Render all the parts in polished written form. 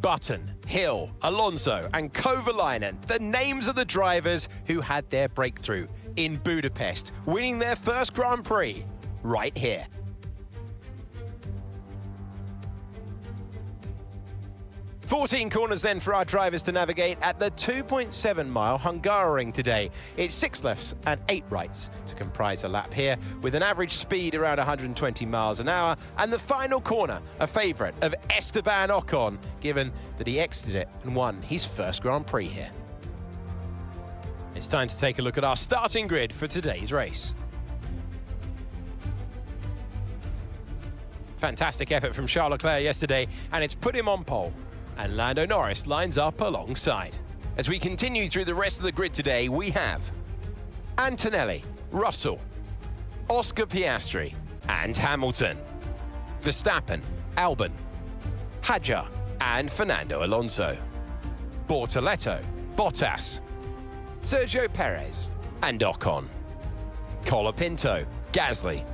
Button, Hill, Alonso and Kovalainen, the names of the drivers who had their breakthrough in Budapest, winning their first Grand Prix right here. "14 corners then for our drivers to navigate at the 2.7-mile Hungaroring today. It's 6 lefts and 8 rights to comprise a lap here, with an average speed around 120 miles an hour, and the final corner, a favourite of Esteban Ocon, given that he exited it and won his first Grand Prix here. It's time to take a look at our starting grid for today's race. Fantastic effort from Charles Leclerc yesterday, and it's put him on pole. And Lando Norris lines up alongside. As we continue through the rest of the grid today, we have Antonelli, Russell, Oscar Piastri and Hamilton, Verstappen, Albon, Hadjar and Fernando Alonso, Bortoleto, Bottas, Sergio Perez and Ocon, Colapinto, Gasly,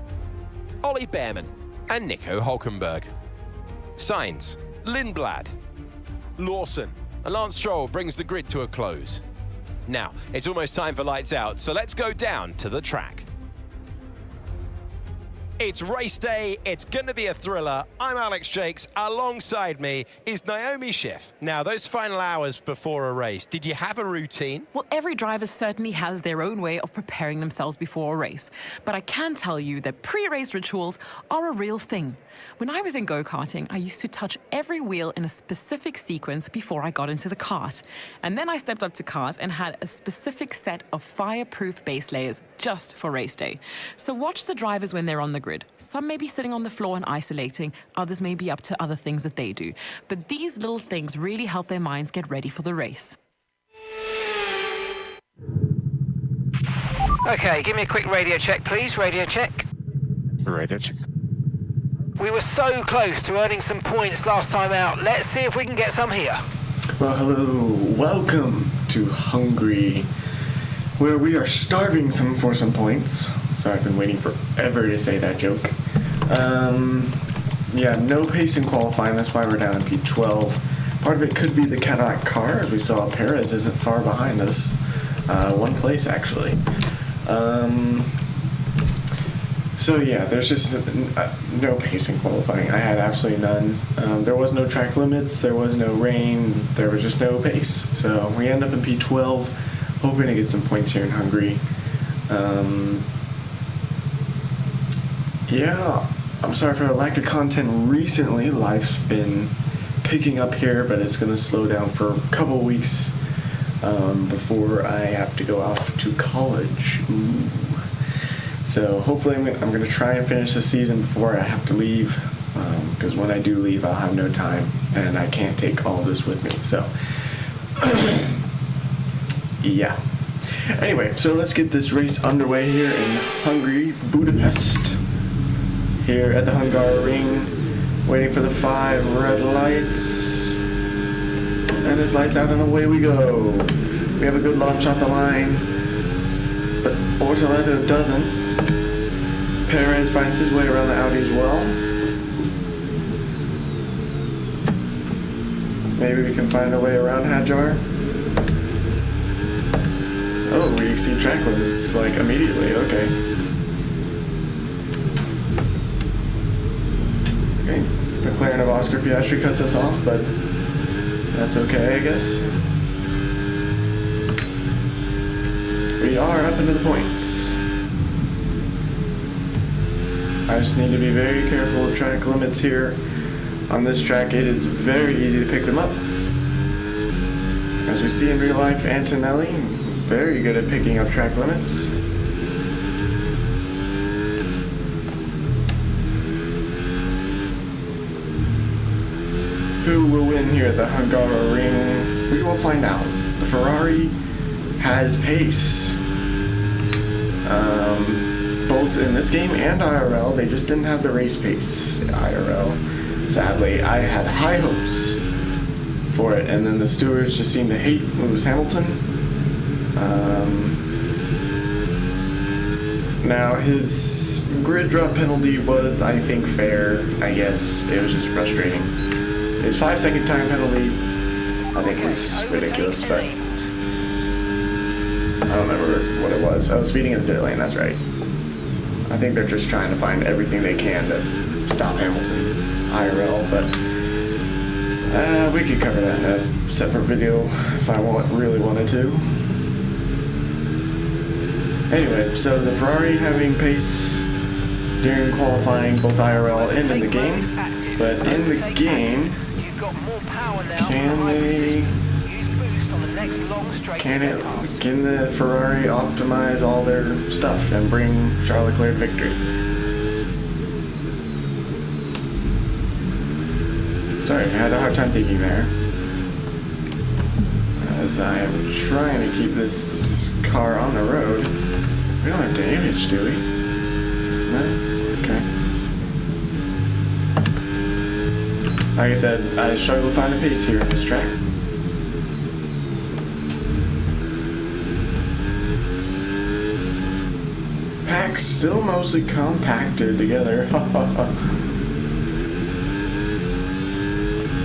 Ollie Behrman and Nico Hülkenberg, Sainz, Lindblad, Lawson, and Lance Stroll brings the grid to a close. Now, it's almost time for lights out, so let's go down to the track. It's race day, it's gonna be a thriller. I'm Alex Jakes, alongside me is Naomi Schiff. Now, those final hours before a race, did you have a routine? Well, every driver certainly has their own way of preparing themselves before a race. But I can tell you that pre-race rituals are a real thing. When I was in go-karting, I used to touch every wheel in a specific sequence before I got into the kart. And then I stepped up to cars and had a specific set of fireproof base layers just for race day. So watch the drivers when they're on the grid. Some may be sitting on the floor and isolating, others may be up to other things that they do. But these little things really help their minds get ready for the race. Okay, give me a quick radio check, please. Radio check. Radio check. We were so close to earning some points last time out. Let's see if we can get some here. Well, hello. Welcome to Hungary, where we are starving for some points. Sorry, I've been waiting forever to say that joke. Yeah, no pace in qualifying. That's why we're down in P12. Part of it could be the Cadillac Car. As we saw, Perez isn't far behind us. One place, actually. So yeah, there's just no pace in qualifying. I had absolutely none. There was no track limits, there was no rain, there was just no pace. So we end up in P12, hoping to get some points here in Hungary. Yeah, I'm sorry for the lack of content recently. Life's been picking up here, but it's going to slow down for a couple weeks before I have to go off to college. Ooh. So hopefully I'm going to try and finish the season before I have to leave, because when I do leave, I'll have no time, and I can't take all this with me. So, yeah. Anyway, so let's get this race underway here in Hungary, Budapest. Here at the Hungaroring, waiting for the 5 red lights. And it's lights out and away we go. We have a good launch off the line, but Bortoleto doesn't. Perez finds his way around the Audi as well. Maybe we can find a way around Hadjar. Oh, we exceed track limits, like, immediately, okay. Okay, McLaren of Oscar Piastri cuts us off, but that's okay, I guess. We are up into the points. I just need to be very careful of track limits here. On this track, it is very easy to pick them up. As we see in real life, Antonelli, very good at picking up track limits. Who will win here at the Hungaroring? We will find out. The Ferrari has pace. Both in this game and IRL, they just didn't have the race pace in IRL. Sadly, I had high hopes for it, and then the stewards just seemed to hate Lewis Hamilton. Now, his grid drop penalty was, I think, fair, I guess. It was just frustrating. His 5-second time penalty, I think, was ridiculous, but I don't remember what it was. Oh, speeding in the pit lane, that's right. I think they're just trying to find everything they can to stop Hamilton IRL, but we could cover that in a separate video if I really wanted to. Anyway, so the Ferrari having pace during qualifying, both IRL and in the game, but in the game, can the Ferrari optimize all their stuff and bring Charles Leclerc victory? Sorry, I had a hard time thinking there, as I am trying to keep this car on the road. We don't have damage, do we? No? Okay. Like I said, I struggle to find a pace here on this track. Packs still mostly compacted together.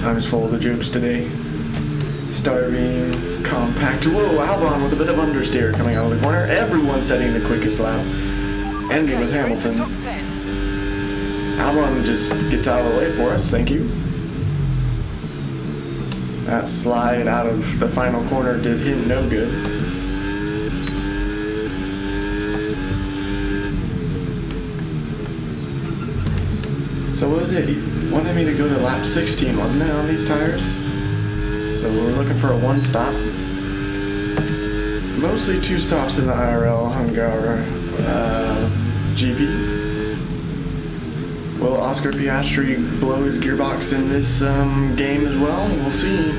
I was full of the jokes today. Starving, compact. Whoa, Albon with a bit of understeer coming out of the corner. Everyone setting the quickest lap. Ending with Hamilton. Albon just gets out of the way for us, thank you. That slide out of the final corner did him no good. So what was it? He wanted me to go to lap 16, wasn't it, on these tires? So we're looking for a 1 stop. Mostly 2 stops in the IRL Hungary GP. Will Oscar Piastri blow his gearbox in this game as well? We'll see.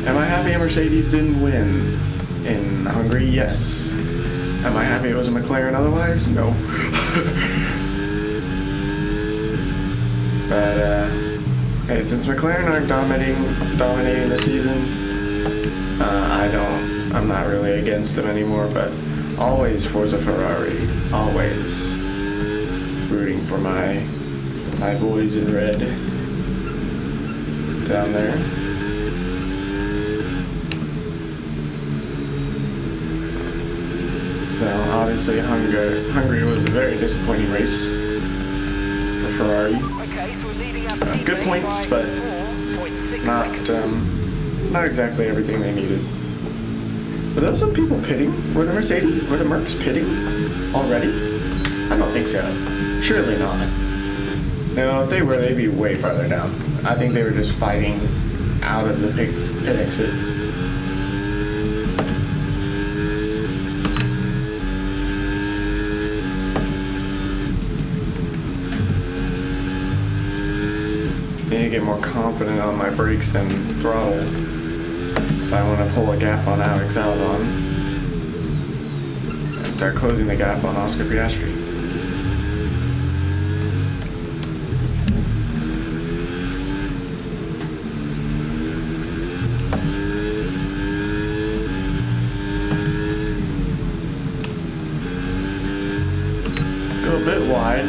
Am I happy Mercedes didn't win in Hungary? Yes. Am I happy it was a McLaren otherwise? No. But hey, since McLaren aren't dominating the season, I'm not really against them anymore, but always Forza Ferrari, always rooting for my boys in red down there. So obviously Hungary was a very disappointing race for Ferrari. Good points, but not exactly everything they needed. Were those some people pitting? Were the Mercs pitting already? I don't think so. Surely not. No, if they were, they'd be way farther down. I think they were just fighting out of the pit exit. I need to get more confident on my brakes and throttle if I want to pull a gap on Alex Albon and start closing the gap on Oscar Piastri. Go a bit wide.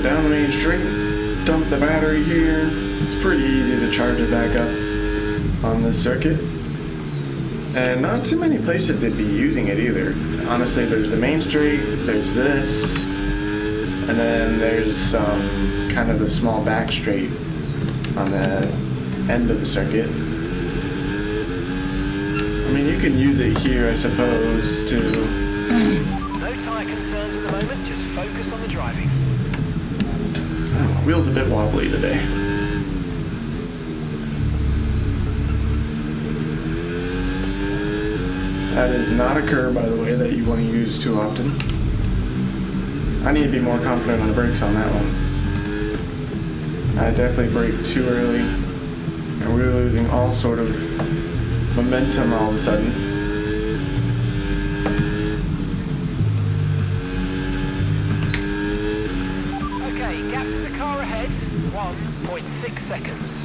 Down the main street, dump the battery here. It's pretty easy to charge it back up on this circuit. And not too many places to be using it either. Honestly, there's the main street, there's this, and then there's kind of the small back straight on the end of the circuit. I mean, you can use it here, I suppose, to... No tyre concerns at the moment, just focus on the driving. Wheel's a bit wobbly today. That is not a curve, by the way, that you want to use too often. I need to be more confident on the brakes on that one. I definitely braked too early, and we were losing all sort of momentum all of a sudden. 1.6 seconds.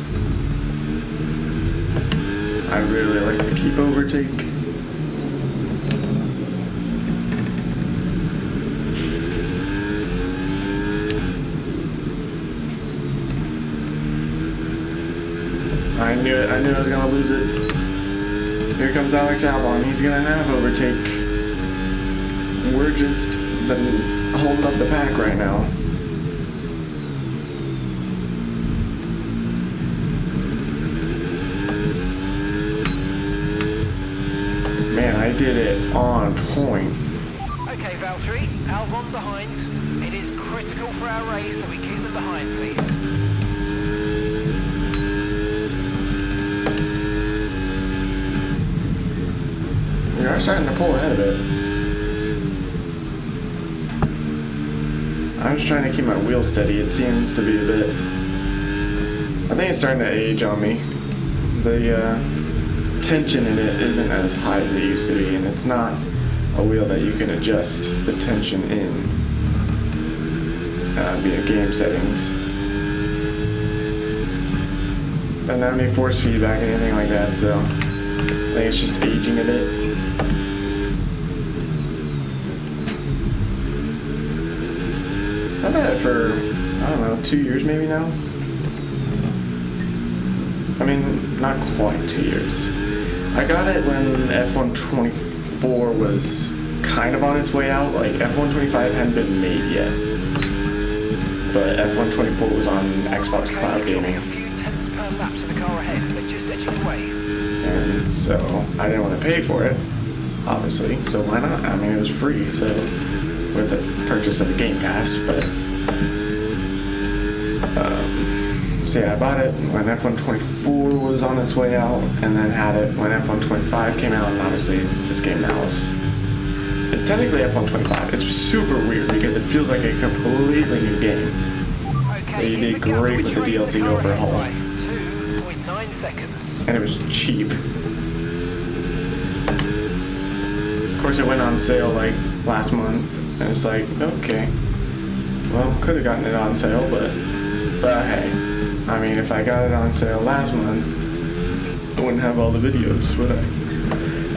I really like to keep overtake. I knew it. I knew I was gonna lose it. Here comes Alex Albon. He's gonna have overtake. We're just holding up the pack right now. Man, I did it on point. Okay, Valtteri, Albon behind. It is critical for our race that we keep them behind, please. We are starting to pull ahead a bit. I'm just trying to keep my wheel steady. It seems to be a bit... I think it's starting to age on me. The tension in it isn't as high as it used to be, and it's not a wheel that you can adjust the tension in via game settings. Doesn't have any force feedback or anything like that, so I think it's just aging a bit. I've had it for, I don't know, 2 years maybe now? I mean, not quite 2 years. I got it when F124 was kind of on its way out. Like, F125 hadn't been made yet. But F124 was on Xbox Cloud Gaming. A few tenths per lap to the car ahead. They're just edging away. And so, I didn't want to pay for it, obviously. So why not? I mean, it was free, so... with the purchase of the Game Pass, but so yeah, I bought it when F124 was on its way out, and then had it when F125 came out, and obviously this game now it's technically F125. It's super weird because it feels like a completely new game. Okay, they did great with the DLC overhaul. 2.9 seconds. And it was cheap. Of course, it went on sale like last month. And it's like, okay, well, could have gotten it on sale, but hey, I mean, if I got it on sale last month, I wouldn't have all the videos, would I?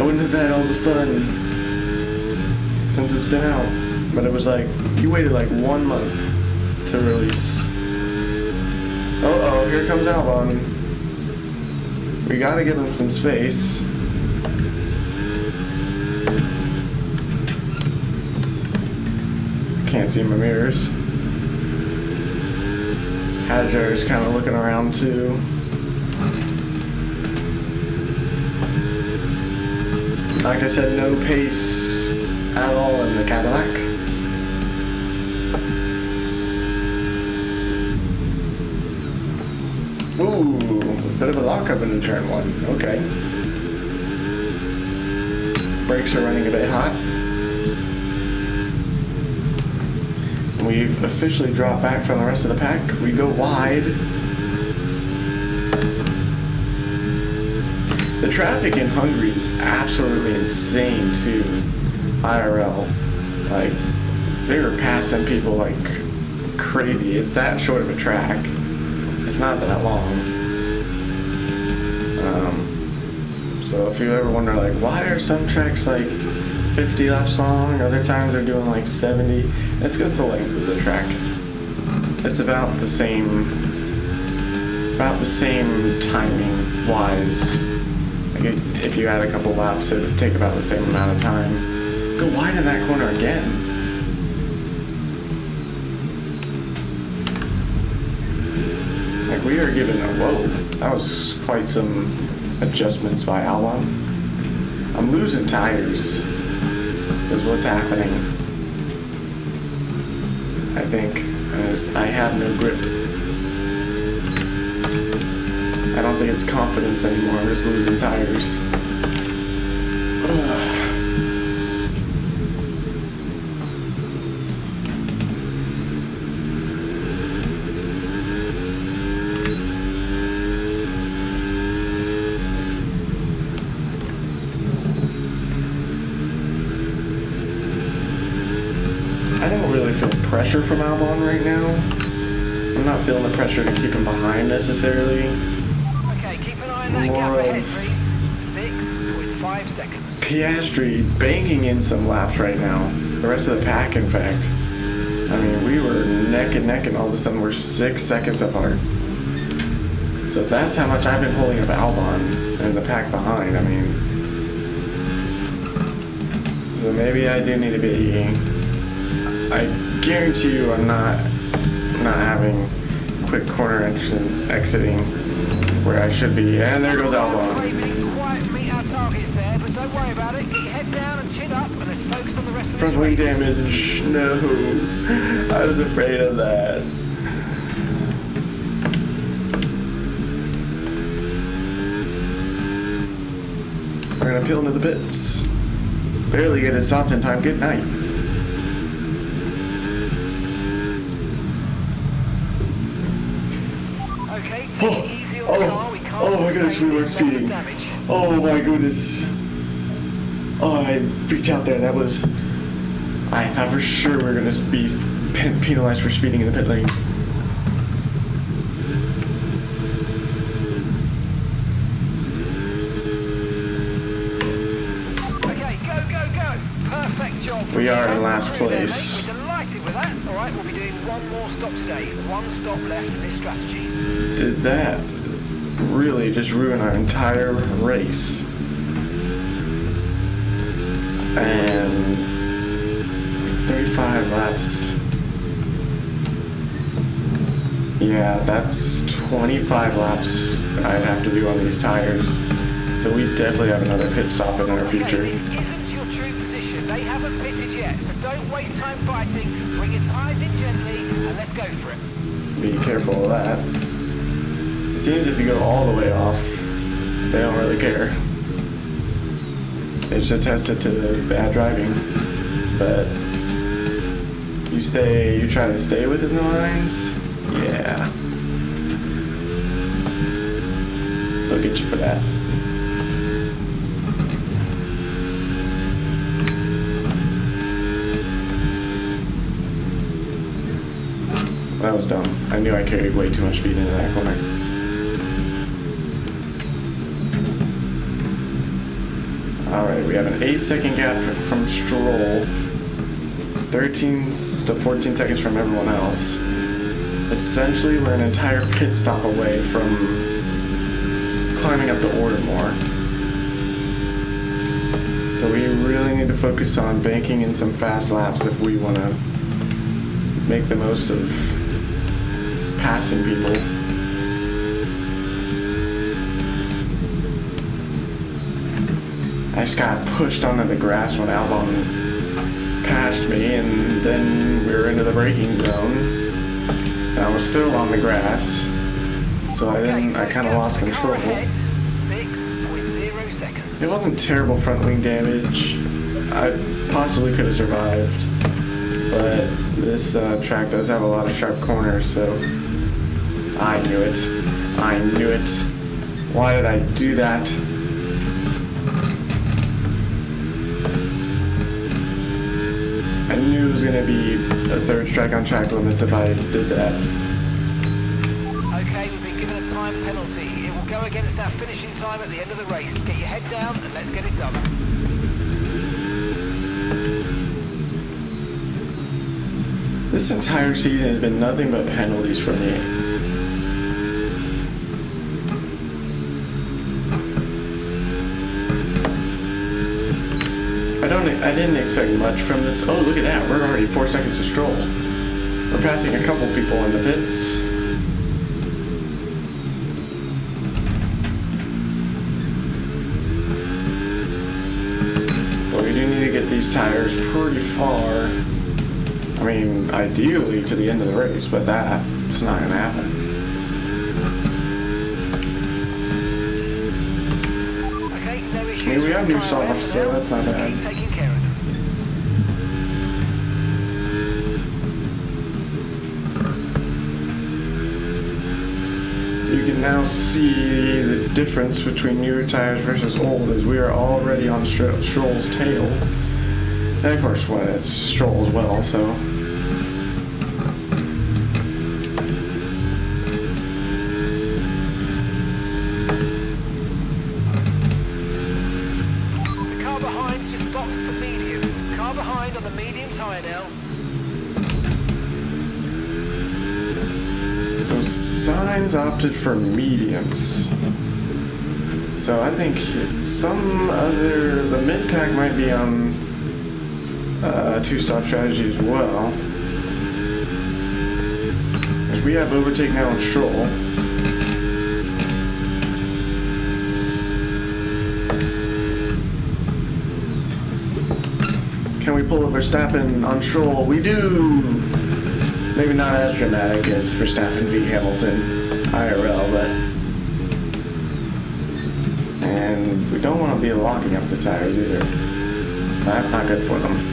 I wouldn't have had all the fun since it's been out. But it was like, you waited like 1 month to release. Uh-oh, here comes Albon. We gotta give him some space. Can't see my mirrors. Hadjar's kind of looking around too. Like I said, no pace at all in the Cadillac. Ooh, a bit of a lockup into turn one. Okay. Brakes are running a bit hot. We've officially dropped back from the rest of the pack. We go wide. The traffic in Hungary is absolutely insane too. IRL. Like, they were passing people like crazy. It's that short of a track. It's not that long. So if you ever wonder like, why are some tracks like 50 laps long, other times they're doing like 70. It's because the length of the track. It's about the same timing wise. Like if you add a couple laps, it would take about the same amount of time. Go wide in that corner again. Like we are given a whoa. That was quite some adjustments by Albon. I'm losing tires. Is what's happening. I think I have no grip. I don't think it's confidence anymore. I'm just losing tires. Ugh. I don't really feel pressure from Albon right now. I'm not feeling the pressure to keep him behind necessarily. Okay, keep an eye on that More gap ahead, of please. 6.5 seconds. Piastri banking in some laps right now. The rest of the pack, in fact. I mean, we were neck and neck, and all of a sudden we're 6 seconds apart. So that's how much I've been holding up Albon and the pack behind. I mean, so maybe I do need to be. I guarantee you, I'm not having quick corner exiting where I should be. And there goes Albon. Quite meet our targets there, but don't worry about it. Get your head down and chin up, and let's focus on the rest of this Front wing race. damage. No, I was afraid of that. We're gonna peel into the pits. Barely get it stopped in time. Good night. Okay, take it easy on the car. We can't Oh my goodness, we sustain weren't this level of speeding. damage. Oh my goodness. Oh, I freaked out there. That was. I thought for sure we were gonna be penalized for speeding in the pit lane. Okay, go. Perfect job. We are in last place. We're delighted with that. All right, we'll be doing one more stop today. One stop left in this strategy. Did that really just ruin our entire race? And 35 laps. Yeah, that's 25 laps I'd have to do on these tires. So we definitely have another pit stop in our future. Okay, this isn't your true position. They haven't pitted yet, so don't waste time fighting. Bring your tyres in gently, and let's go for it. Be careful of that. It seems if you go all the way off, they don't really care. It's attested to bad driving, but you try to stay within the lines, yeah. They'll get you for that. That was dumb. I knew I carried way too much speed into that corner. Alright, we have an 8-second gap from Stroll. 13 to 14 seconds from everyone else. Essentially, we're an entire pit stop away from climbing up the order more. So we really need to focus on banking in some fast laps if we want to make the most of passing people. I just got pushed onto the grass when Albon passed me, and then we were into the braking zone. And I was still on the grass, so I kind of lost control. 6.0 seconds. It wasn't terrible front wing damage. I possibly could have survived, but this track does have a lot of sharp corners, so I knew it. I knew it. Why did I do that? I knew it was going to be a third strike on track limits if I did that. Okay, we've been given a time penalty. It will go against our finishing time at the end of the race. Get your head down and let's get it done. This entire season has been nothing but penalties for me. I didn't expect much from this. Oh, look at that. We're already 4 seconds to Stroll. We're passing a couple people in the pits. But we do need to get these tires pretty far. I mean, ideally to the end of the race, but that's not going to happen. Okay, no issues. I mean, we have new with the tyre softs, so now. that's not bad. Keep taking care of them. You can now see the difference between newer tires versus old, as we are already on Stroll's tail. And of course, well, it's Stroll as well, so. now. So Signs opted for mediums. So I think the mid-pack might be on two-stop strategy as well. As we have overtake now on Stroll. Can we pull up Verstappen on Stroll? We do! Maybe not as dramatic as Verstappen v Hamilton IRL, but... And we don't want to be locking up the tires either. That's not good for them.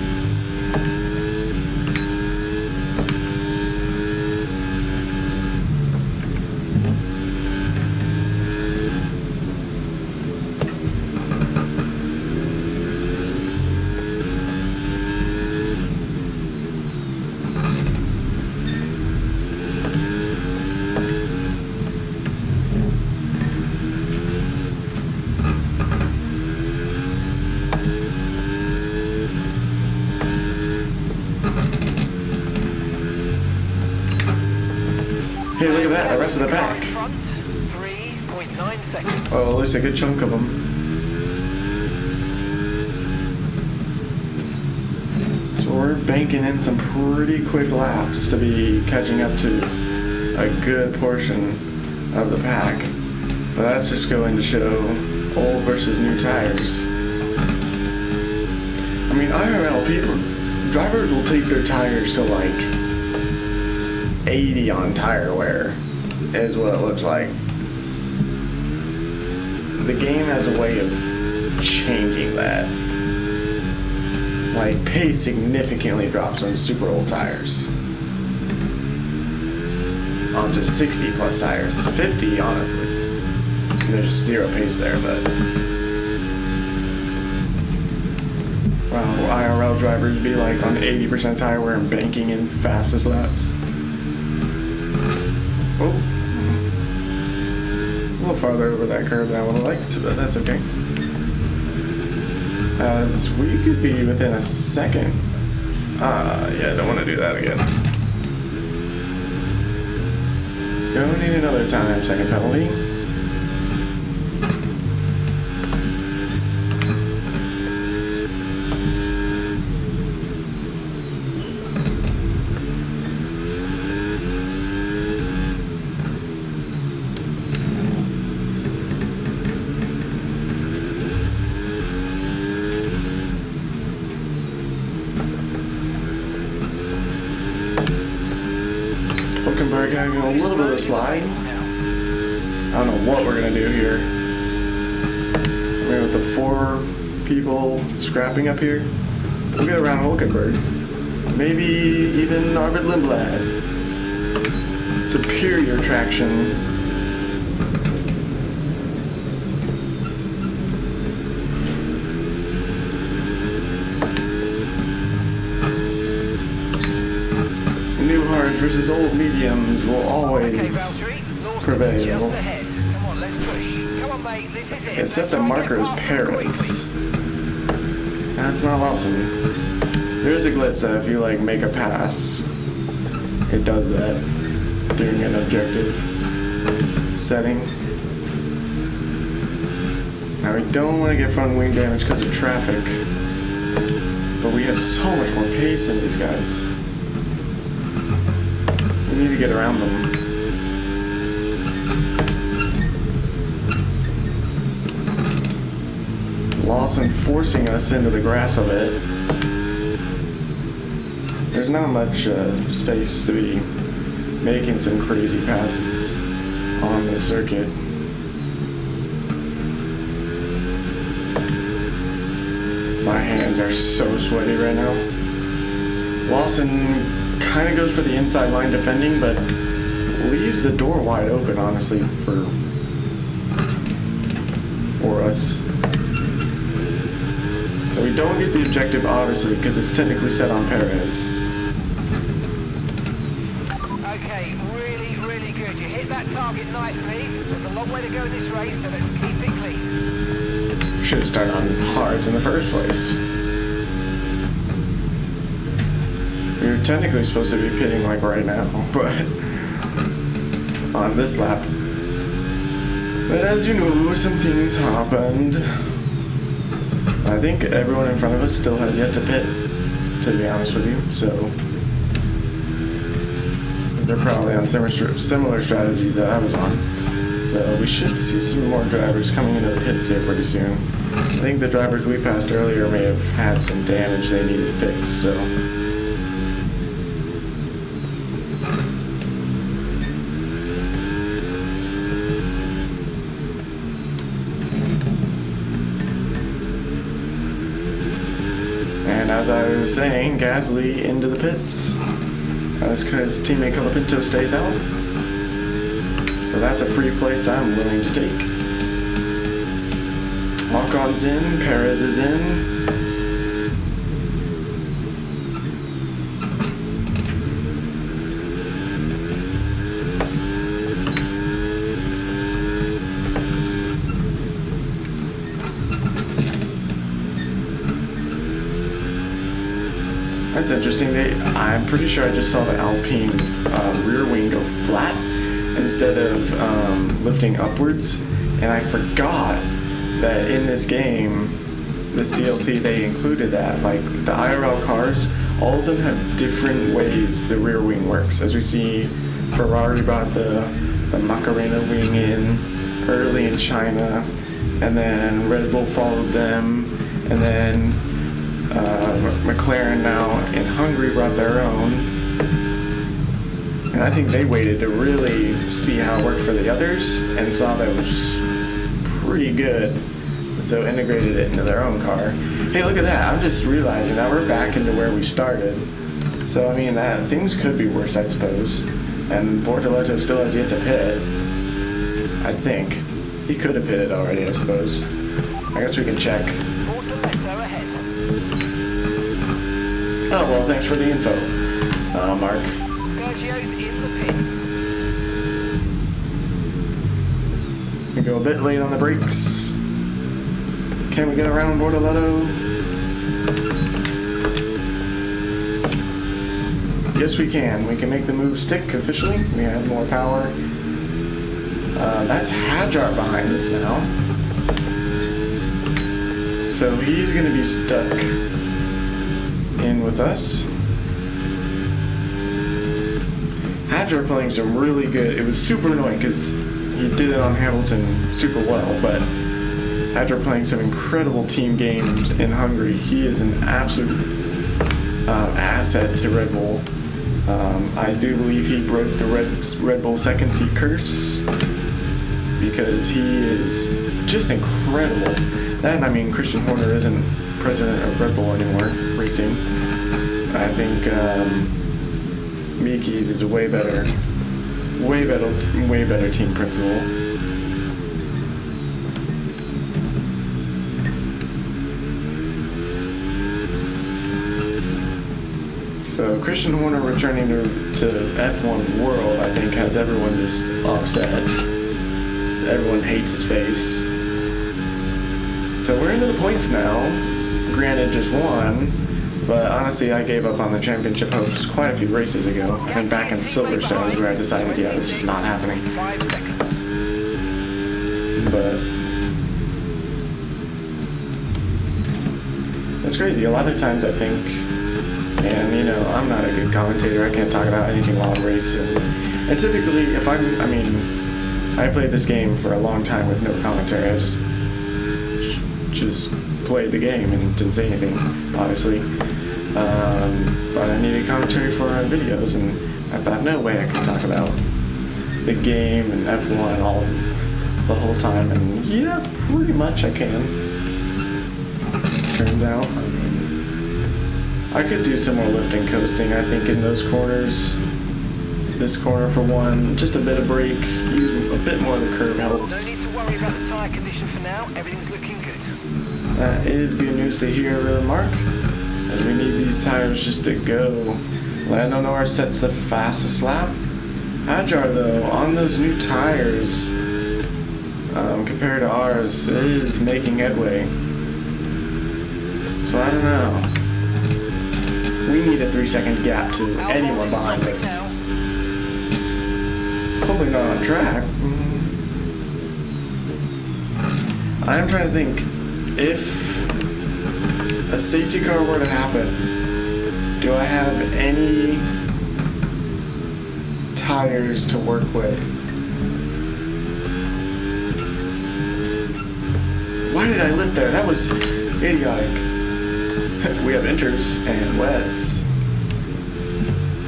Hey, look at that, the rest of the pack. 3.9 seconds. Oh, at least a good chunk of them. So we're banking in some pretty quick laps to be catching up to a good portion of the pack. But that's just going to show old versus new tires. I mean, IRL drivers will take their tires to like 80 on tire wear is what it looks like. The game has a way of changing that. Like, pace significantly drops on super old tires. On just 60 plus tires. 50, honestly. There's just zero pace there, but... Wow, IRL drivers be like on 80% tire wear and banking in fastest laps. Oh. A little farther over that curve than I would have liked, but that's okay. As we could be within a second. Yeah, don't want to do that again. Don't need another time second penalty. Having a little bit of a slide. I don't know what we're gonna do here. We're with the 4 people scrapping up here. We'll get around Hulkenberg. Maybe even Arvid Lindblad. Superior traction. Versus old mediums will always prevail. Just ahead. Come on, let's push. Come on, mate. This is it. It set the marker as Paris. That's not awesome. There's a glitch that if you like make a pass, it does that during an objective setting. Now we don't want to get front wing damage because of traffic, but we have so much more pace than these guys. We need to get around them. Lawson forcing us into the grass a bit. There's not much space to be making some crazy passes on the circuit. My hands are so sweaty right now. Lawson kind of goes for the inside line defending, but leaves the door wide open, honestly, for us. So we don't get the objective, obviously, because it's technically set on Perez. Okay, really, really good. You hit that target nicely. There's a long way to go in this race, so let's keep it clean. Should have started on hards in the first place. We're technically supposed to be pitting like right now, but on this lap. But as you know, some things happened. I think everyone in front of us still has yet to pit, to be honest with you, so they're probably on similar strategies that I was on. So we should see some more drivers coming into the pits here pretty soon. I think the drivers we passed earlier may have had some damage they needed fixed, so. And as I was saying, Gasly into the pits. That's because teammate Colapinto stays out. So that's a free place I'm willing to take. Walk-on's in, Perez is in. That's interesting. I'm pretty sure I just saw the Alpine rear wing go flat instead of lifting upwards, and I forgot that in this game, this DLC, they included that. Like the IRL cars, all of them have different ways the rear wing works. As we see, Ferrari brought the Macarena wing in early in China, and then Red Bull followed them, and then McLaren now in Hungary brought their own, and I think they waited to really see how it worked for the others and saw that it was pretty good, so integrated it into their own car. Hey, look at that. I'm just realizing that we're back into where we started. So I mean, things could be worse, I suppose. And Bortoleto still has yet to pit. I think he could have pitted already, I suppose. I guess we can check. Bortoleto ahead. Oh, well, thanks for the info, Mark. Sergio's in the pits. We go a bit late on the brakes. Can we get around Bortoleto? Yes, we can. We can make the move stick officially. We have more power. That's Hadjar behind us now. So he's going to be stuck in with us. Hadjar playing some really good. It was super annoying because he did it on Hamilton super well, but after playing some incredible team games in Hungary, he is an absolute asset to Red Bull. I do believe he broke the Red Bull second seat curse because he is just incredible. Then, I mean, Christian Horner isn't president of Red Bull anymore, racing. I think Miki's is a way better team principal. So Christian Horner returning to F1 World, I think, has everyone just upset. So everyone hates his face. So we're into the points now. Granted, just one. But honestly, I gave up on the championship hopes quite a few races ago. I think back in Silverstone is where I decided, yeah, this is not happening. 5 seconds. But it's crazy. A lot of times I think, and you know, I'm not a good commentator. I can't talk about anything while I'm racing. And typically, if I played this game for a long time with no commentary. I just played the game and didn't say anything, obviously. But I needed commentary for our videos, and I thought, no way I could talk about the game and F1 the whole time. And yeah, pretty much I can. Turns out. I could do some more lifting coasting, I think, in those corners. This corner for one, just a bit of brake, use a bit more of the curb helps. No need to worry about the tyre condition for now, everything's looking good. That is good news to hear, Mark, as we need these tires just to go. Lando Norris sets the fastest lap. Hadjar, though, on those new tires, compared to ours, is making headway. So I don't know. we need a 3-second gap to Albon anyone is behind stopping us. now. Hopefully not on track. I'm trying to think, if a safety car were to happen, do I have any tires to work with? Why did I lift there? That was idiotic. We have inters and wets.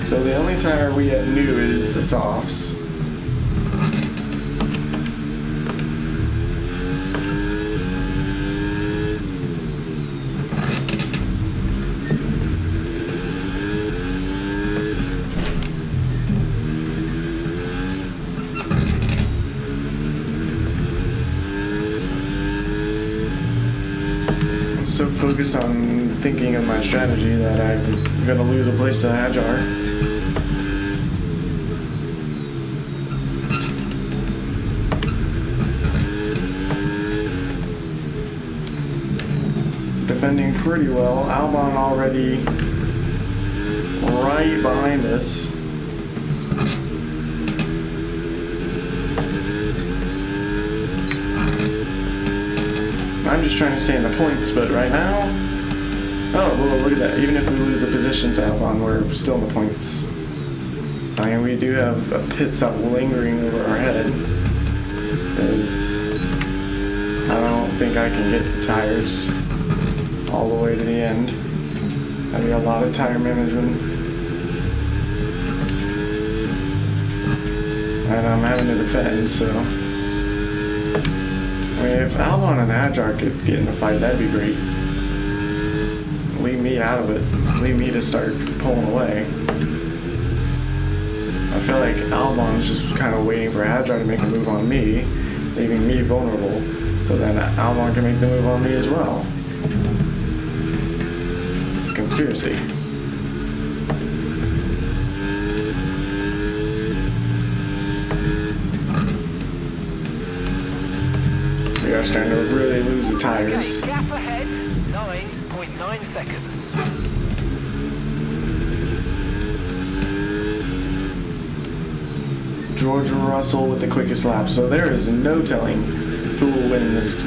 So the only tire we have new is the softs. So focused on thinking of my strategy that I'm gonna lose a place to Hajar. Defending pretty well. Albon already right behind us. I'm just trying to stay in the points, but right now, oh, well, look at that. Even if we lose the positions to Albon, we're still in the points. I mean, we do have a pit stop lingering over our head, because I don't think I can get the tires all the way to the end. That'd be a lot of tire management. And I'm having to defend, so... I mean, if Albon and Hajar could get in a fight, that'd be great. Leave me out of it. Leave me to start pulling away. I feel like Albon's just kind of waiting for Hajar to make a move on me, leaving me vulnerable, so then Albon can make the move on me as well. It's a conspiracy. We are starting to really lose the tires. Okay, gap ahead, 9.9 seconds. George Russell with the quickest lap. So there is no telling who will win this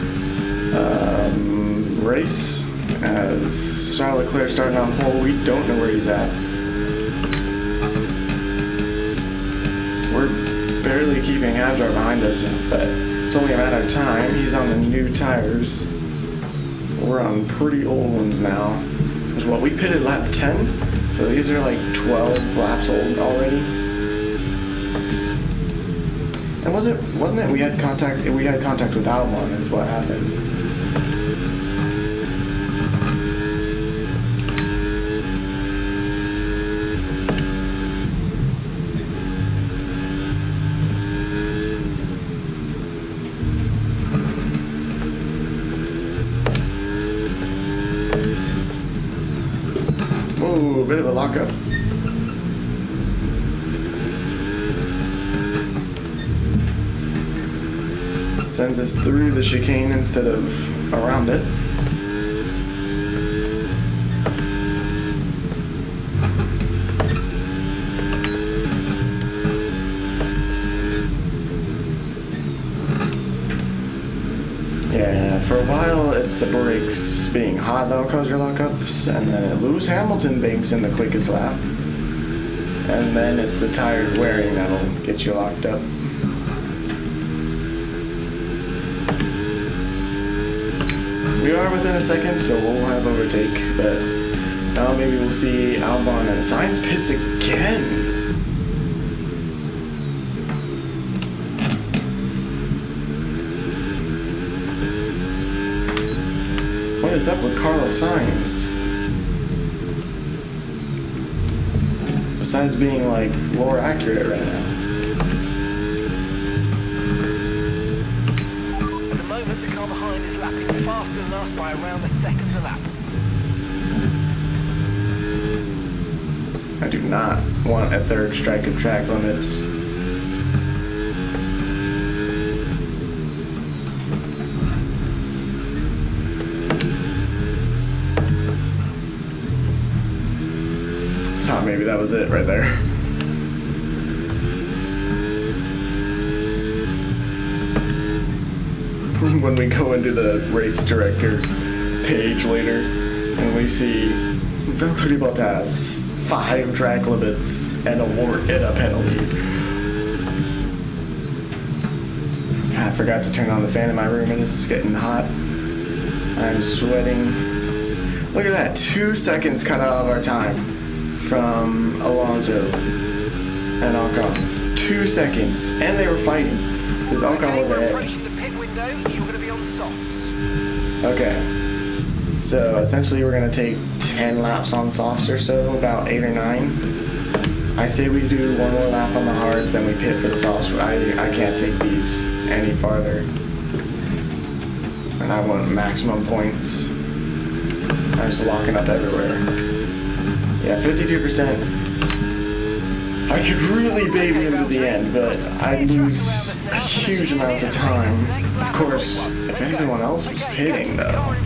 race. As Charles Leclerc starting on pole, we don't know where he's at. We're barely keeping Hajar behind us, but it's only a matter of time. He's on the new tires. We're on pretty old ones now. Because what, we pitted lap 10? So these are like 12 laps old already. And wasn't it we had contact with Albon is what happened. Whoa, a bit of a lockup. Sends us through the chicane instead of around it. Yeah, for a while it's the brakes being hot that'll cause your lockups, and then Lewis Hamilton banks in the quickest lap, and then it's the tires wearing that'll get you locked up. We are within a second, so we'll have overtake, but now maybe we'll see Albon and Sainz pits again. What is up with Carlos Sainz? Besides being like more accurate right now. Faster than us by around a second a lap. I do not want a third strike of track limits. maybe that was it right there. When we go into the race director page later, and we see Valtteri Bottas, 5 track limits and a penalty. I forgot to turn on the fan in my room and it's getting hot. I'm sweating. Look at that, 2 seconds cut out of our time from Alonso and Ocon. 2 seconds, and they were fighting because Ocon was ahead. Approaching the pit window, you're going to be on softs. Okay, so essentially we're going to take 10 laps on softs or so, about 8 or 9. I say we do 1 more lap on the hards, then we pit for the softs. I can't take these any farther. And I want maximum points. I'm just locking up everywhere. Yeah, 52%. I could really baby him to the end, but I'd lose huge amounts of time. Of course, if everyone else was pitting, though.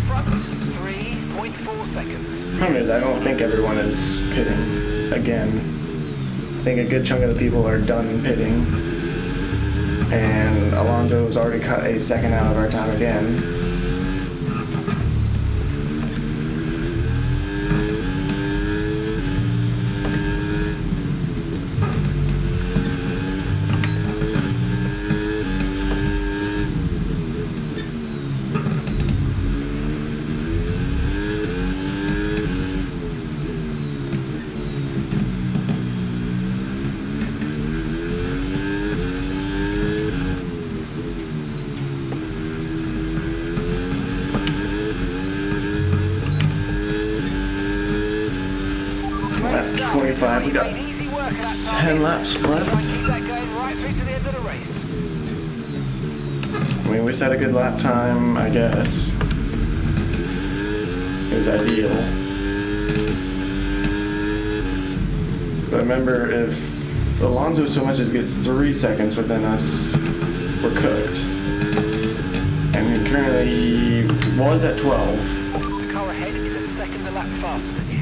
Problem is, I don't think everyone is pitting again. I think a good chunk of the people are done pitting. And Alonso's already cut a second out of our time again. Lap 25, we got 10 laps left. I mean, we set a good lap time, I guess. It was ideal. But remember, if Alonso so much as gets 3 seconds within us, we're cooked. And currently he was at 12. The car ahead is a second a lap faster than you.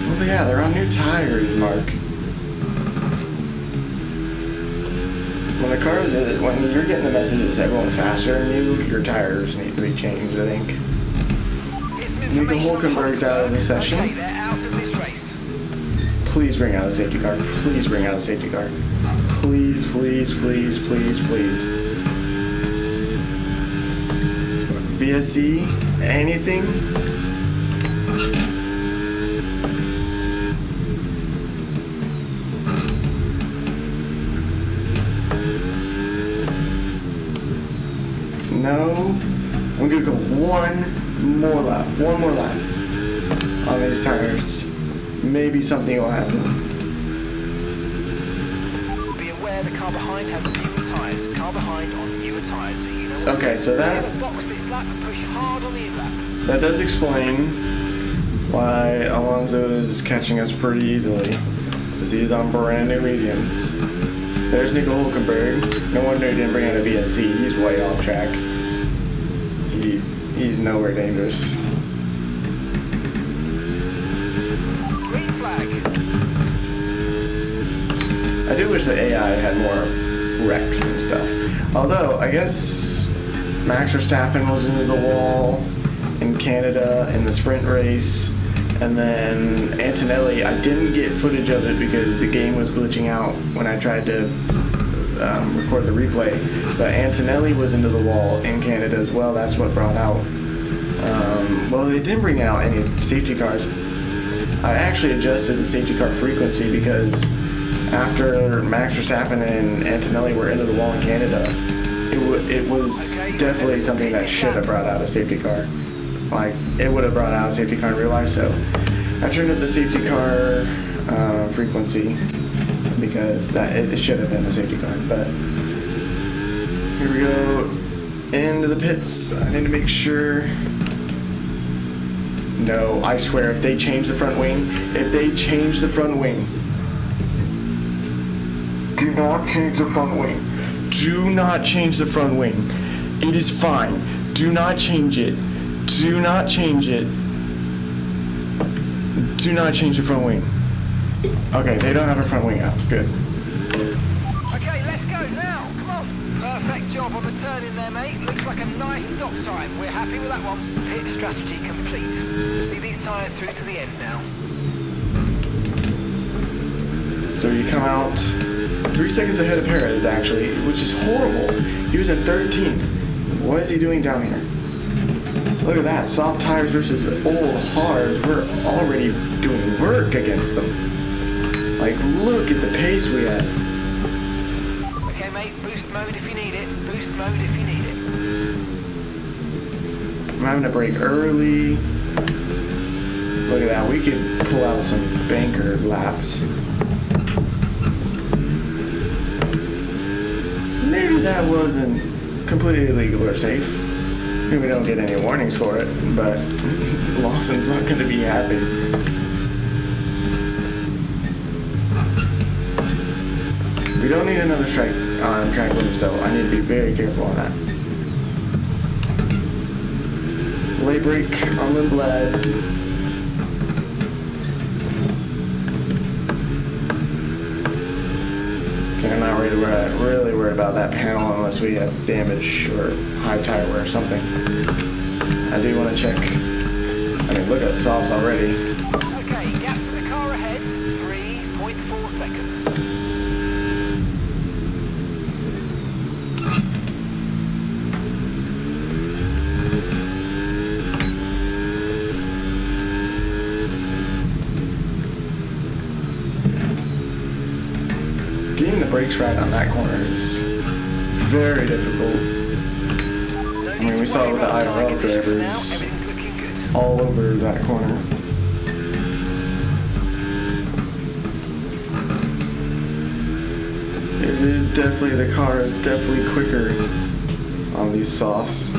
Well, yeah, they're on new tires, Mark. When you're getting the messages everyone's faster than you, your tires need to be changed, I think. Nico Hulkenberg's out of the session. Okay, they're out of this race. Please bring out a safety car. Please bring out a safety car. Please, please, please, please, please. VSC? Anything? No. I'm gonna go one more lap on these tires. Maybe something will happen. Be aware the car behind has newer tyres. Car behind on newer tyres. So you know Okay, so that box this lap and push hard on the in-lap. that does explain why Alonso is catching us pretty easily, because he is on brand new mediums. There's Nico Hulkenberg. No wonder he didn't bring out a VSC. He's way off track. He's nowhere dangerous. Green flag. I do wish the AI had more wrecks and stuff. Although, I guess Max Verstappen was into the wall in Canada in the sprint race. And then Antonelli, I didn't get footage of it because the game was glitching out when I tried to record the replay. But Antonelli was into the wall in Canada as well. That's what brought out. Well, they didn't bring out any safety cars. I actually adjusted the safety car frequency because after Max Verstappen and Antonelli were into the wall in Canada, it was definitely something that should have brought out a safety car. Like, it would have brought out a safety car in real life, so I turned up the safety car frequency because it should have been a safety car. But here we go into the pits. I need to make sure. No, I swear, if they change the front wing, do not change the front wing. Do not change the front wing. It is fine. Do not change it. Do not change it. Do not change the front wing. Okay, they don't have a front wing out. Good. Okay, let's go now. Come on. Perfect job on the turn in there, mate. Looks like a nice stop time. We're happy with that one. Pit strategy complete. See these tyres through to the end now. So you come out 3 seconds ahead of Perez, actually, which is horrible. He was in 13th. What is he doing down here? Look at that. Soft tires versus old hards. We're already doing work against them. Like, look at the pace we have. Okay, mate. Boost mode if you need it. Boost mode if you need it. I'm having to brake early. Look at that. We could pull out some banker laps. Maybe that wasn't completely illegal or safe. Maybe we don't get any warnings for it, but Lawson's not going to be happy. We don't need another strike on track limits, though. I need to be very careful on that. Late brake on Lindblad. Okay, I'm not really worried about that panel unless we have damage or high tire wear or something. I do want to check. I mean, look at softs already. Okay, gap to the car ahead. 3.4 seconds. Getting the brakes right on that corner is very difficult. I mean, we saw it with the IRL drivers all over that corner. It is definitely, the car is definitely quicker on these softs.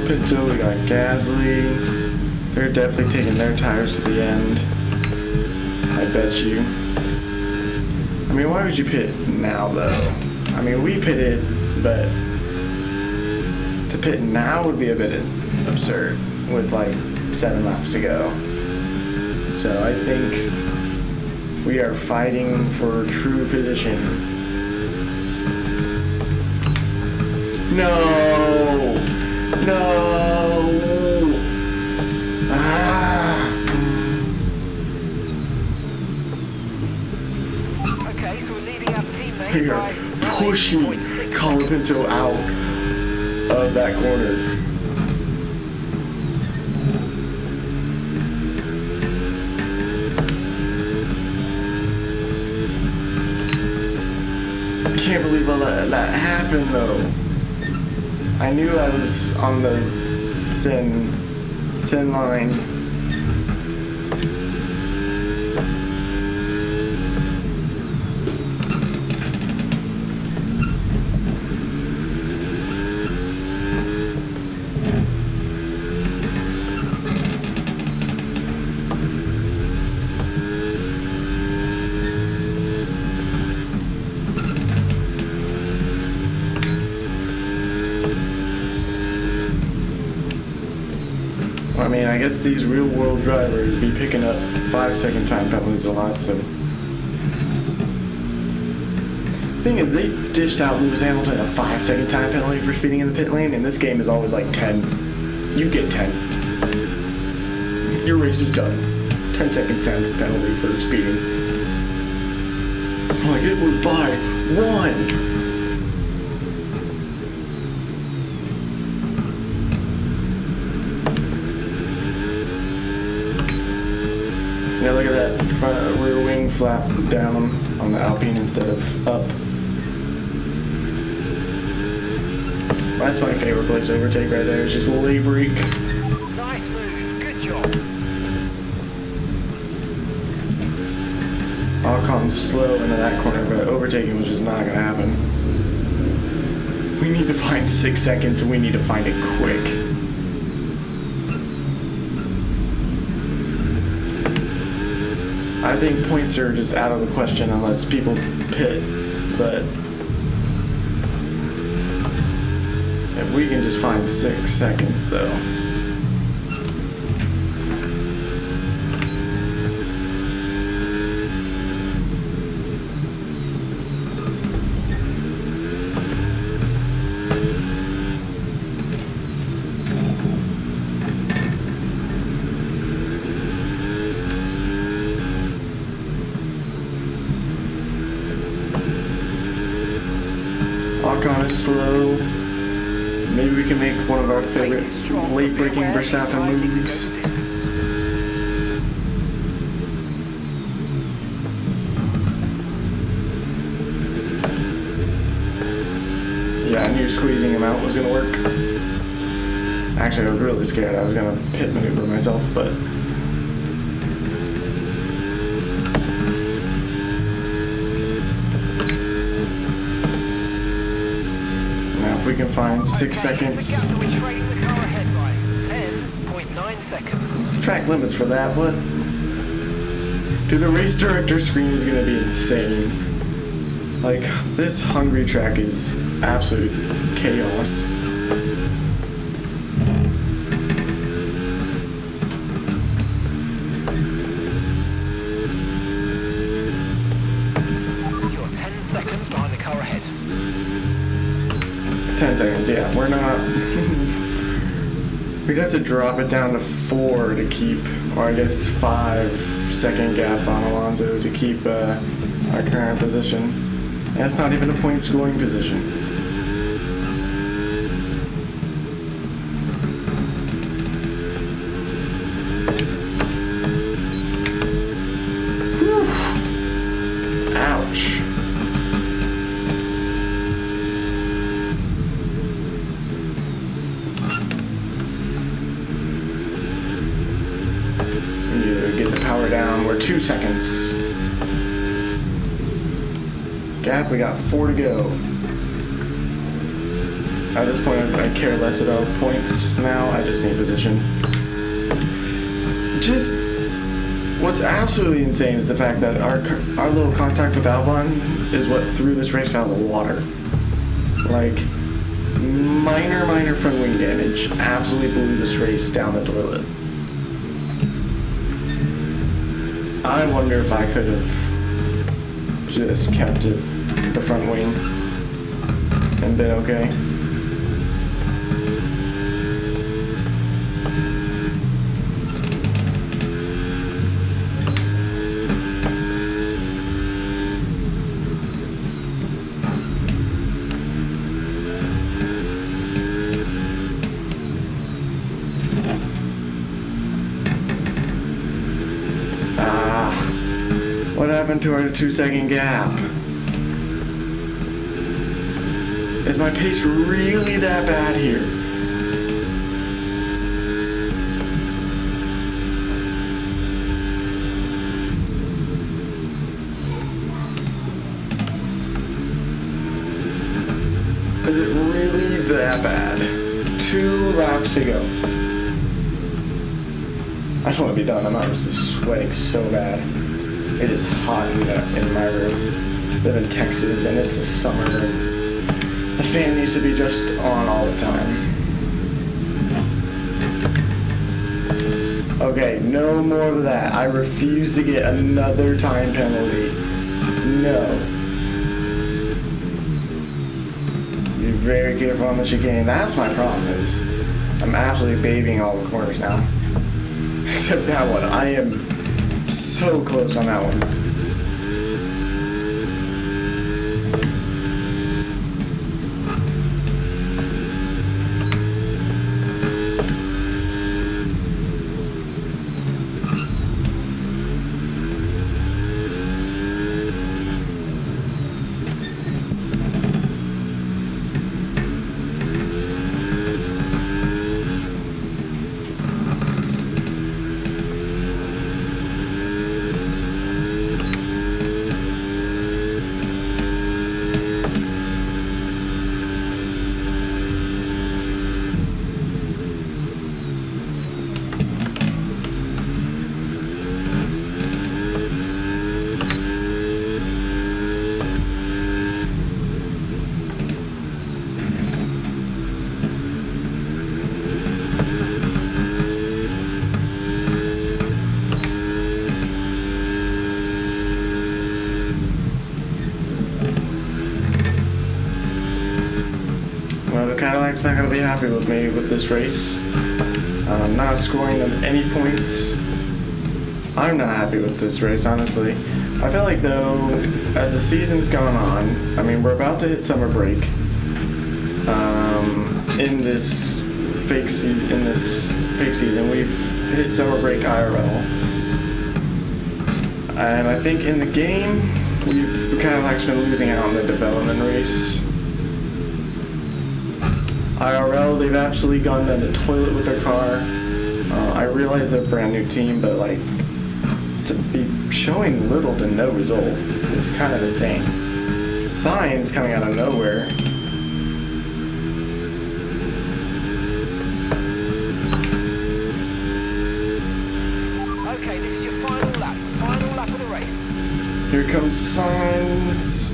Pinto, we got Gasly. They're definitely taking their tires to the end. I bet you. I mean, why would you pit now, though? I mean, we pitted, but to pit now would be a bit absurd with like 7 laps to go. So I think we are fighting for true position. No! No! Ah! Okay, so we're leading our teammate We are pushing Colapinto out of that corner. I can't believe all that happened, though. I knew I was on the thin line. I mean, I guess these real-world drivers be picking up 5-second time penalties a lot, so. Thing is, they dished out Lewis Hamilton a 5-second time penalty for speeding in the pit lane, and this game is always like 10. You get 10. Your race is done. 10-second time penalty for speeding. Like, it was by 1. Yeah, look at that front rear wing flap down on the Alpine instead of up. That's my favorite place to overtake right there. It's just a lay brake. Nice move. Good job. Alcon's slow into that corner, but overtaking was just not going to happen. We need to find 6 seconds, and we need to find it quick. I think points are just out of the question unless people pit, but If we can just find 6 seconds, though. Ocon is slow. Maybe we can make one of our favorite late-breaking Verstappen moves. Yeah, I knew squeezing him out was gonna work. Actually, I was really scared I was gonna pit maneuver myself, but we can find 6 seconds. Track limits for that, what? Dude, the race director screen is gonna be insane. Like, this Hungary track is absolute chaos. You're 10 seconds behind the car ahead. 10 seconds, yeah. We're not... We'd have to drop it down to 4 to keep, or I guess 5-second gap on Alonso to keep our current position. And it's not even a point scoring position. Whew. Ouch. Get the power down. We're 2 seconds. Gap, we got 4 to go. At this point, I care less about points now. I just need position. Just what's absolutely insane is the fact that our little contact with Albon is what threw this race out of the water. Like, minor front wing damage absolutely blew this race down the toilet. I wonder if I could have just kept it the front wing and been okay. What happened to our 2-second gap? Is my pace really that bad here? Is it really that bad? 2 laps to go. I just want to be done. I'm honestly sweating so bad. It is hot in my room. I live in Texas and it's the summer and the fan needs to be just on all the time. Okay, no more of that. I refuse to get another time penalty. No. Be very careful on the chicane. That's my problem is I'm absolutely babying all the corners now. Except that one. I am so close on that one. Cadillac's not going to be happy with me with this race. Not scoring them any points. I'm not happy with this race, honestly. I feel like, though, as the season's gone on, I mean, we're about to hit summer break. In this fake season, we've hit summer break IRL. And I think in the game, Cadillac's been losing out on the development race. IRL, they've absolutely gone down the toilet with their car. I realize they're a brand new team, but like, to be showing little to no result is kind of insane. Signs coming out of nowhere. Okay, this is your final lap of the race. Here comes Signs.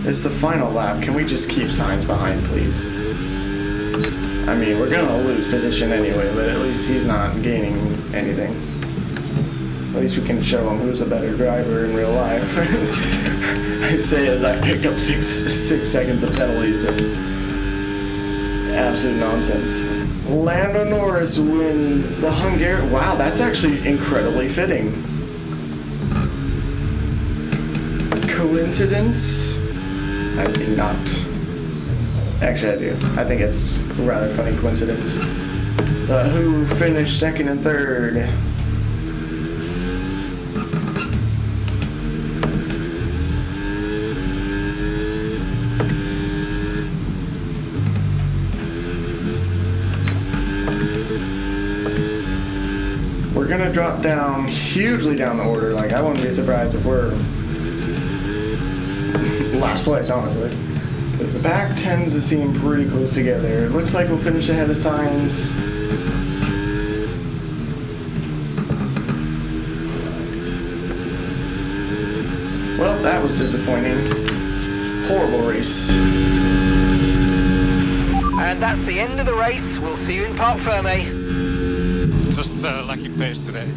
It's the final lap. Can we just keep Signs behind, please? I mean, we're gonna lose position anyway, but at least he's not gaining anything. At least we can show him who's a better driver in real life. I say as I pick up six seconds of penalties and absolute nonsense. Lando Norris wins the Hungary. Wow, that's actually incredibly fitting. Coincidence? I think not. Actually, I do. I think it's a rather funny coincidence. But who finished second and third? We're gonna drop down hugely down the order. Like, I wouldn't be surprised if we're last place, honestly. Because the back tends to seem pretty close together. It looks like we'll finish ahead of Signs. Well, that was disappointing. Horrible race. And that's the end of the race. We'll see you in Parc Ferme. Just lucky pace today.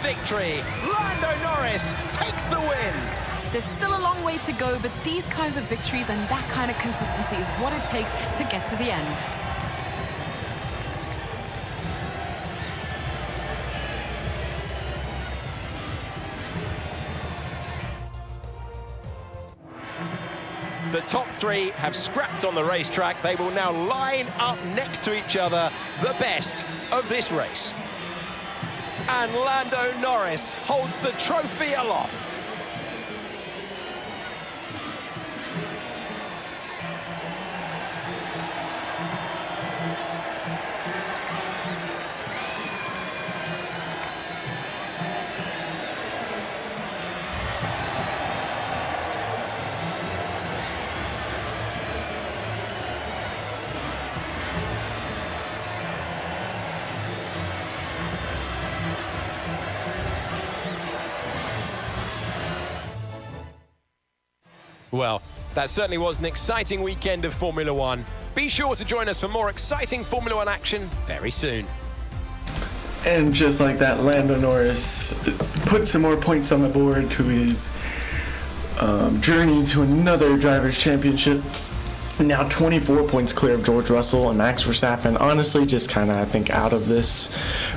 Victory. Lando Norris takes the win. There's still a long way to go, but these kinds of victories and that kind of consistency is what it takes to get to the end. The top three have scrapped on the racetrack. They will now line up next to each other, the best of this race. And Lando Norris holds the trophy aloft. Well, that certainly was an exciting weekend of Formula One. Be sure to join us for more exciting Formula One action very soon. And just like that, Lando Norris put some more points on the board to his journey to another Drivers' Championship. Now 24 points clear of George Russell and Max Verstappen. Honestly, just kind of, I think, out of this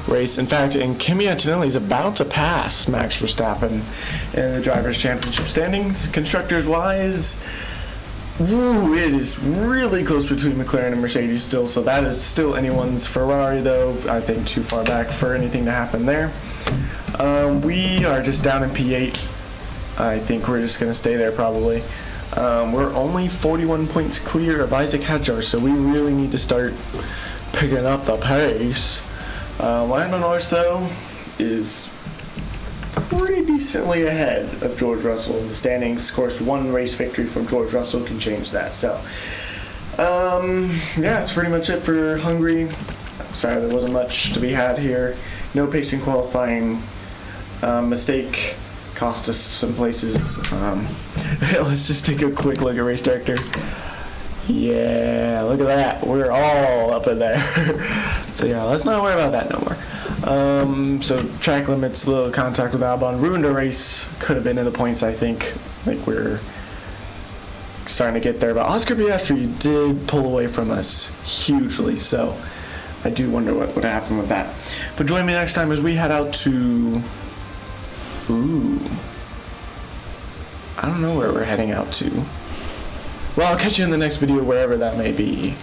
race. In fact, and Kimi Antonelli is about to pass Max Verstappen in the Drivers' Championship standings. Constructors-wise, it is really close between McLaren and Mercedes still, so that is still anyone's Ferrari, though. I think too far back for anything to happen there. We are just down in P8. I think we're just going to stay there probably. We're only 41 points clear of Isaac Hadjar, so we really need to start picking up the pace. Lando Norris, though, is pretty decently ahead of George Russell in the standings. Of course, one race victory from George Russell can change that. So, yeah, that's pretty much it for Hungary. Sorry, there wasn't much to be had here. No pacing qualifying. Mistake cost us some places. Let's just take a quick look at Race Director. Yeah, look at that. We're all up in there. So yeah, let's not worry about that no more. So track limits, little contact with Albon. Ruined a race. Could have been in the points, I think. I think we're starting to get there. But Oscar Piastri did pull away from us hugely. So I do wonder what would happen with that. But join me next time as we head out to... Ooh. I don't know where we're heading out to. Well, I'll catch you in the next video, wherever that may be.